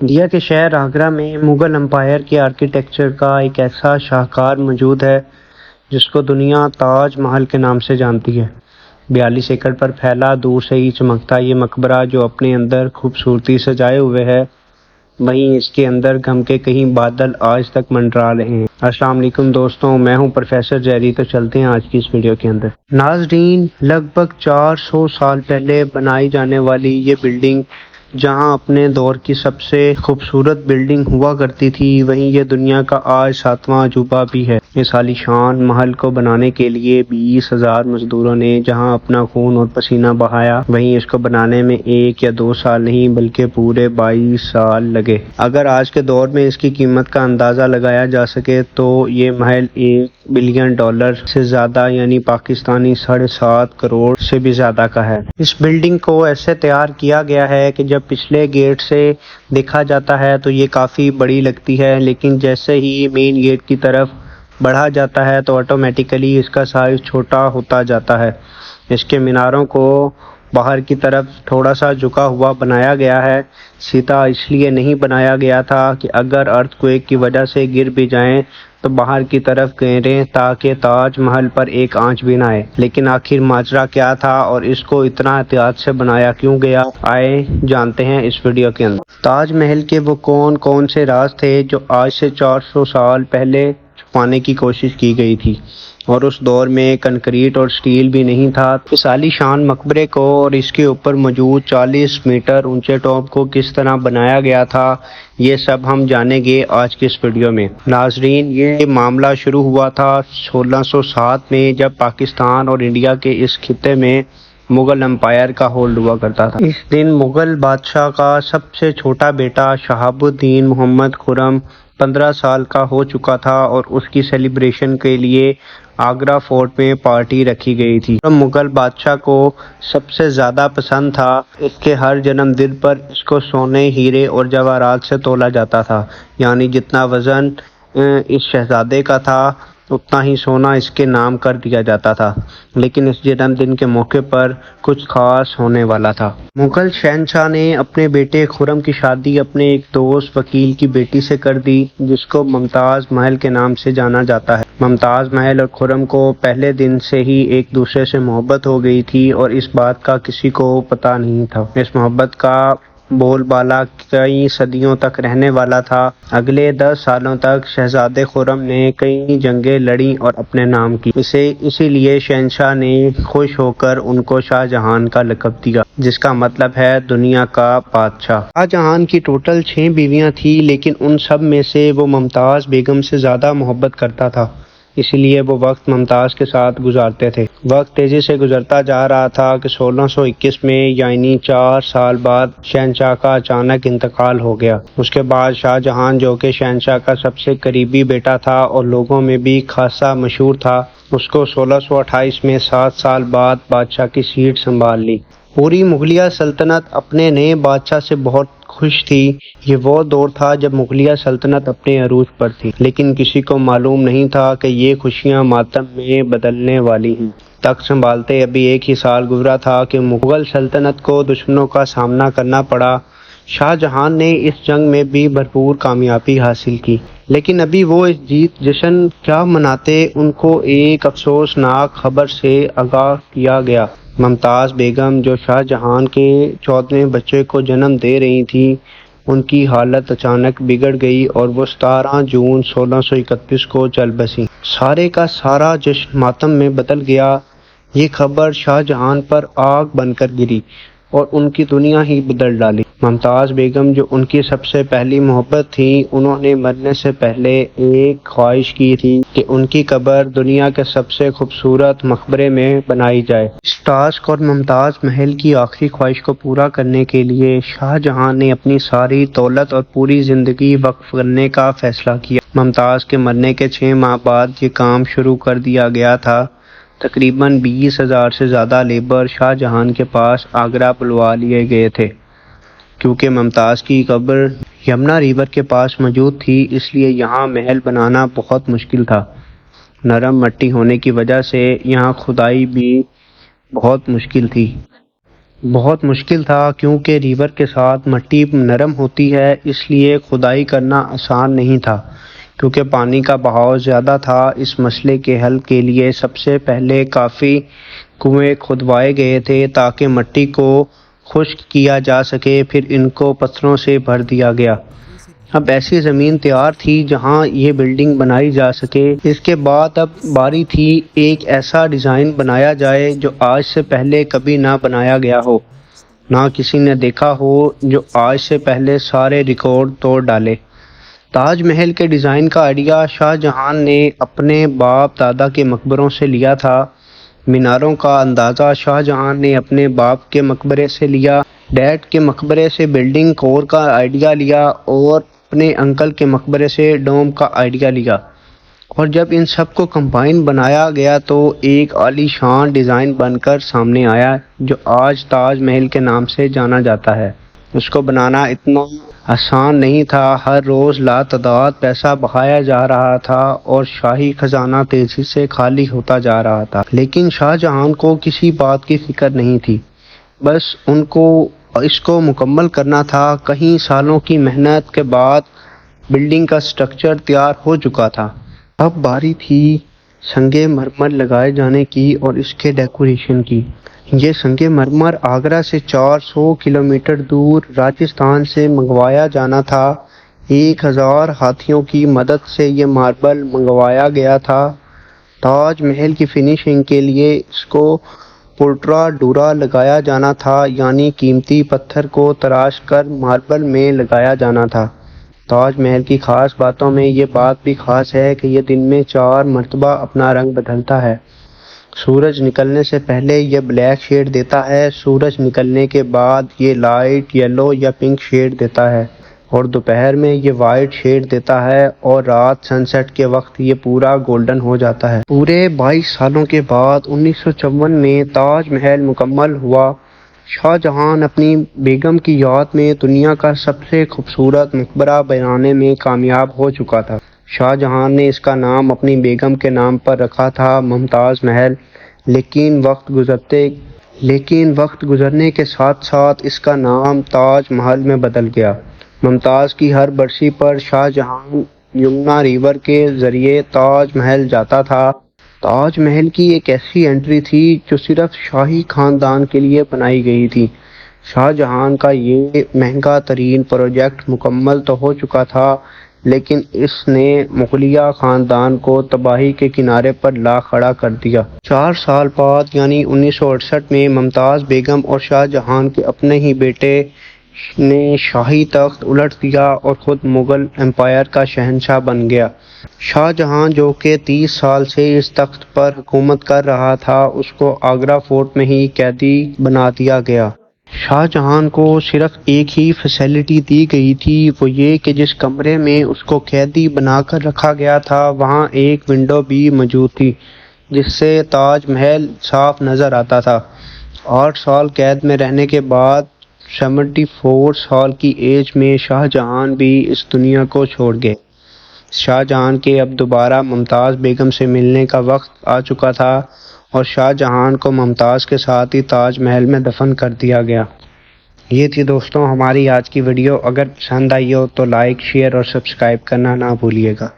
India کے شہر آگرہ میں مغل امپائر کے آرکیٹیکچر کا ایک ایسا شاہکار موجود ہے جس کو دنیا تاج محل کے نام سے جانتی ہے۔ 42 ایکڑ پر پھیلا، دور سے ہی چمکتا یہ مقبرہ جو اپنے اندر خوبصورتی سجائے ہوئے ہے، وہیں اس کے اندر غم کے کہیں بادل آج تک منڈرا رہے ہیں۔ السلام علیکم دوستوں، میں ہوں پروفیسر جیری۔ تو چلتے ہیں آج کی اس ویڈیو کے اندر۔ ناظرین، لگ بھگ 400 سال پہلے بنائی جانے والی یہ بلڈنگ جہاں اپنے دور کی سب سے خوبصورت بلڈنگ ہوا کرتی تھی، وہیں یہ دنیا کا آج 7واں عجوبہ بھی ہے۔ اس عالیشان محل کو بنانے کے لیے 20,000 مزدوروں نے جہاں اپنا خون اور پسینہ بہایا، وہیں اس کو بنانے میں 1 یا 2 سال نہیں بلکہ پورے 22 سال لگے۔ اگر آج کے دور میں اس کی قیمت کا اندازہ لگایا جا سکے تو یہ محل $1 بلین سے زیادہ یعنی پاکستانی 7.5 کروڑ سے بھی زیادہ کا ہے۔ اس بلڈنگ کو ایسے تیار کیا گیا ہے کہ جب پچھلے گیٹ سے دیکھا جاتا ہے تو یہ کافی بڑی لگتی ہے، لیکن جیسے ہی مین گیٹ کی طرف بڑھا جاتا ہے تو آٹومیٹیکلی اس کا سائز چھوٹا ہوتا جاتا ہے۔ اس کے میناروں کو باہر کی طرف تھوڑا سا جھکا ہوا بنایا گیا ہے۔ سیدھا اس لیے نہیں بنایا گیا تھا کہ اگر ارتھ کویک کی وجہ سے گر بھی جائیں تو باہر کی طرف گریں تاکہ تاج محل پر ایک آنچ بھی نہ آئے۔ لیکن آخر ماجرا کیا تھا اور اس کو اتنا احتیاط سے بنایا کیوں گیا، آئے جانتے ہیں اس ویڈیو کے اندر۔ تاج محل کے وہ کون سے راز تھے جو آج سے 400 سال پہلے چھپانے کی کوشش کی گئی تھی، اور اس دور میں کنکریٹ اور سٹیل بھی نہیں تھا۔ اس عالی شان مقبرے کو اور اس کے اوپر موجود 40 میٹر اونچے ٹاپ کو کس طرح بنایا گیا تھا، یہ سب ہم جانیں گے آج کے اس ویڈیو میں۔ ناظرین، یہ معاملہ شروع ہوا تھا 1607 میں، جب پاکستان اور انڈیا کے اس خطے میں مغل امپائر کا ہولڈ ہوا کرتا تھا۔ اس دن مغل بادشاہ کا سب سے چھوٹا بیٹا شہاب الدین محمد خرم 15 سال کا ہو چکا تھا، اور اس کی سیلیبریشن کے لیے آگرہ فورٹ میں پارٹی رکھی گئی تھی۔ خرم مغل بادشاہ کو سب سے زیادہ پسند تھا۔ اس کے ہر جنم دن پر اس کو سونے، ہیرے اور جواہرات سے تولا جاتا تھا، یعنی جتنا وزن اس شہزادے کا تھا اتنا ہی سونا اس کے نام کر دیا جاتا تھا۔ لیکن اس جنم دن کے موقع پر کچھ خاص ہونے والا تھا۔ مغل شہنشاہ نے اپنے بیٹے خرم کی شادی اپنے ایک دوست وکیل کی بیٹی سے کر دی، جس کو ممتاز محل کے نام سے جانا جاتا ہے۔ ممتاز محل اور خرم کو پہلے دن سے ہی ایک دوسرے سے محبت ہو گئی تھی، اور اس بات کا کسی کو پتہ نہیں تھا۔ اس محبت کا بول بالا کئی صدیوں تک رہنے والا تھا۔ اگلے 10 سالوں تک شہزادے خرم نے کئی جنگیں لڑیں اور اپنے نام کی۔ اسی لیے شہنشاہ نے خوش ہو کر ان کو شاہ جہان کا لقب دیا، جس کا مطلب ہے دنیا کا بادشاہ۔ شاہ جہان کی ٹوٹل 6 بیویاں تھیں، لیکن ان سب میں سے وہ ممتاز بیگم سے زیادہ محبت کرتا تھا، اسی لیے وہ وقت ممتاز کے ساتھ گزارتے تھے۔ وقت تیزی سے گزرتا جا رہا تھا کہ 1621 میں یعنی 4 سال بعد شہنشاہ کا اچانک انتقال ہو گیا۔ اس کے بعد شاہ جہان، جو کہ شہنشاہ کا سب سے قریبی بیٹا تھا اور لوگوں میں بھی خاصا مشہور تھا، اس کو 1628 میں 7 سال بعد بادشاہ کی سیٹ سنبھال لی۔ پوری مغلیہ سلطنت اپنے نئے بادشاہ سے بہت خوش تھی۔ یہ وہ دور تھا جب مغلیہ سلطنت اپنے عروج پر تھی، لیکن کسی کو معلوم نہیں تھا کہ یہ خوشیاں ماتم میں بدلنے والی ہیں۔ تخت سنبھالتے ابھی 1 ہی سال گزرا تھا کہ مغل سلطنت کو دشمنوں کا سامنا کرنا پڑا۔ شاہ جہان نے اس جنگ میں بھی بھرپور کامیابی حاصل کی، لیکن ابھی وہ اس جیت جشن کیا مناتے، ان کو ایک افسوسناک خبر سے آگاہ کیا گیا۔ ممتاز بیگم، جو شاہ جہان کے 14ویں بچے کو جنم دے رہی تھی، ان کی حالت اچانک بگڑ گئی اور وہ 17 جون 1631 کو چل بسیں۔ سارے کا سارا جشن ماتم میں بدل گیا۔ یہ خبر شاہ جہان پر آگ بن کر گری اور ان کی دنیا ہی بدل ڈالی۔ ممتاز بیگم، جو ان کی سب سے پہلی محبت تھی، انہوں نے مرنے سے پہلے ایک خواہش کی تھی کہ ان کی قبر دنیا کے سب سے خوبصورت مقبرے میں بنائی جائے۔ اس ٹاسک اور ممتاز محل کی آخری خواہش کو پورا کرنے کے لیے شاہ جہان نے اپنی ساری دولت اور پوری زندگی وقف کرنے کا فیصلہ کیا۔ ممتاز کے مرنے کے 6 ماہ بعد یہ کام شروع کر دیا گیا تھا۔ تقریباً 20,000 سے زیادہ لیبر شاہ جہان کے پاس آگرہ بلوا لیے گئے تھے۔ کیونکہ ممتاز کی قبر یمنا ریور کے پاس موجود تھی، اس لیے یہاں محل بنانا بہت مشکل تھا۔ نرم مٹی ہونے کی وجہ سے یہاں کھدائی بھی بہت مشکل تھی۔ بہت مشکل تھا کیونکہ ریور کے ساتھ مٹی نرم ہوتی ہے، اس لیے کھدائی کرنا آسان نہیں تھا کیونکہ پانی کا بہاؤ زیادہ تھا۔ اس مسئلے کے حل کے لیے سب سے پہلے کافی کنویں کھدوائے گئے تھے تاکہ مٹی کو خشک کیا جا سکے، پھر ان کو پتھروں سے بھر دیا گیا۔ اب ایسی زمین تیار تھی جہاں یہ بلڈنگ بنائی جا سکے۔ اس کے بعد اب باری تھی ایک ایسا ڈیزائن بنایا جائے جو آج سے پہلے کبھی نہ بنایا گیا ہو، نہ کسی نے دیکھا ہو، جو آج سے پہلے سارے ریکارڈ توڑ ڈالے۔ تاج محل کے ڈیزائن کا آئیڈیا شاہ جہاں نے اپنے باپ دادا کے مقبروں سے لیا تھا۔ میناروں کا اندازہ شاہ جہاں نے اپنے باپ کے مقبرے سے لیا، ڈیڈ کے مقبرے سے بلڈنگ کور کا آئیڈیا لیا اور اپنے انکل کے مقبرے سے ڈوم کا آئیڈیا لیا، اور جب ان سب کو کمبائن بنایا گیا تو ایک عالی شان ڈیزائن بن کر سامنے آیا جو آج تاج محل کے نام سے جانا جاتا ہے۔ اس کو بنانا اتنا آسان نہیں تھا، ہر روز لاتعداد پیسہ بہایا جا رہا تھا اور شاہی خزانہ تیزی سے خالی ہوتا جا رہا تھا، لیکن شاہ جہاں کو کسی بات کی فکر نہیں تھی، بس ان کو اس کو مکمل کرنا تھا۔ کئی سالوں کی محنت کے بعد بلڈنگ کا سٹرکچر تیار ہو چکا تھا۔ اب باری تھی سنگ مرمر لگائے جانے کی اور اس کے ڈیکوریشن کی۔ یہ سنگ مرمر آگرہ سے 400 کلومیٹر دور راجستھان سے منگوایا جانا تھا۔ 1000 ہاتھیوں کی مدد سے یہ ماربل منگوایا گیا تھا۔ تاج محل کی فنیشنگ کے لیے اس کو پورٹرا ڈورا لگایا جانا تھا، یعنی قیمتی پتھر کو تراش کر ماربل میں لگایا جانا تھا۔ تاج محل کی خاص باتوں میں یہ بات بھی خاص ہے کہ یہ دن میں 4 مرتبہ اپنا رنگ بدلتا ہے۔ سورج نکلنے سے پہلے یہ بلیک شیڈ دیتا ہے، سورج نکلنے کے بعد یہ لائٹ یلو یا پنک شیڈ دیتا ہے، اور دوپہر میں یہ وائٹ شیڈ دیتا ہے، اور رات سن سیٹ کے وقت یہ پورا گولڈن ہو جاتا ہے۔ پورے 22 سالوں کے بعد 1954 میں تاج محل مکمل ہوا۔ شاہ جہاں اپنی بیگم کی یاد میں دنیا کا سب سے خوبصورت مقبرہ بنانے میں کامیاب ہو چکا تھا۔ شاہ جہاں نے اس کا نام اپنی بیگم کے نام پر رکھا تھا، ممتاز محل، لیکن وقت گزرنے کے ساتھ ساتھ اس کا نام تاج محل میں بدل گیا۔ ممتاز کی ہر برسی پر شاہ جہاں یمنا ریور کے ذریعے تاج محل جاتا تھا۔ تاج محل کی ایک ایسی انٹری تھی جو صرف شاہی خاندان کے لیے بنائی گئی تھی۔ شاہ جہاں کا یہ مہنگا ترین پروجیکٹ مکمل تو ہو چکا تھا، لیکن اس نے مغلیہ خاندان کو تباہی کے کنارے پر لا کھڑا کر دیا۔ 4 سال بعد یعنی 1968 میں ممتاز بیگم اور شاہ جہاں کے اپنے ہی بیٹے نے شاہی تخت الٹ دیا اور خود مغل امپائر کا شہنشاہ بن گیا۔ شاہ جہاں جو کہ 30 سال سے اس تخت پر حکومت کر رہا تھا، اس کو آگرہ فورٹ میں ہی قیدی بنا دیا گیا۔ شاہ جہاں کو صرف ایک ہی فیسلٹی دی گئی تھی، وہ یہ کہ جس کمرے میں اس کو قیدی بنا کر رکھا گیا تھا وہاں ایک ونڈو بھی موجود تھی جس سے تاج محل صاف نظر آتا تھا۔ 8 سال قید میں رہنے کے بعد 74 سال کی ایج میں شاہ جہاں بھی اس دنیا کو چھوڑ گئے۔ شاہ جہاں کے اب دوبارہ ممتاز بیگم سے ملنے کا وقت آ چکا تھا اور شاہ جہاں کو ممتاز کے ساتھ ہی تاج محل میں دفن کر دیا گیا۔ یہ تھی دوستوں ہماری آج کی ویڈیو۔ اگر پسند آئی ہو تو لائک، شیئر اور سبسکرائب کرنا نہ بھولیے گا۔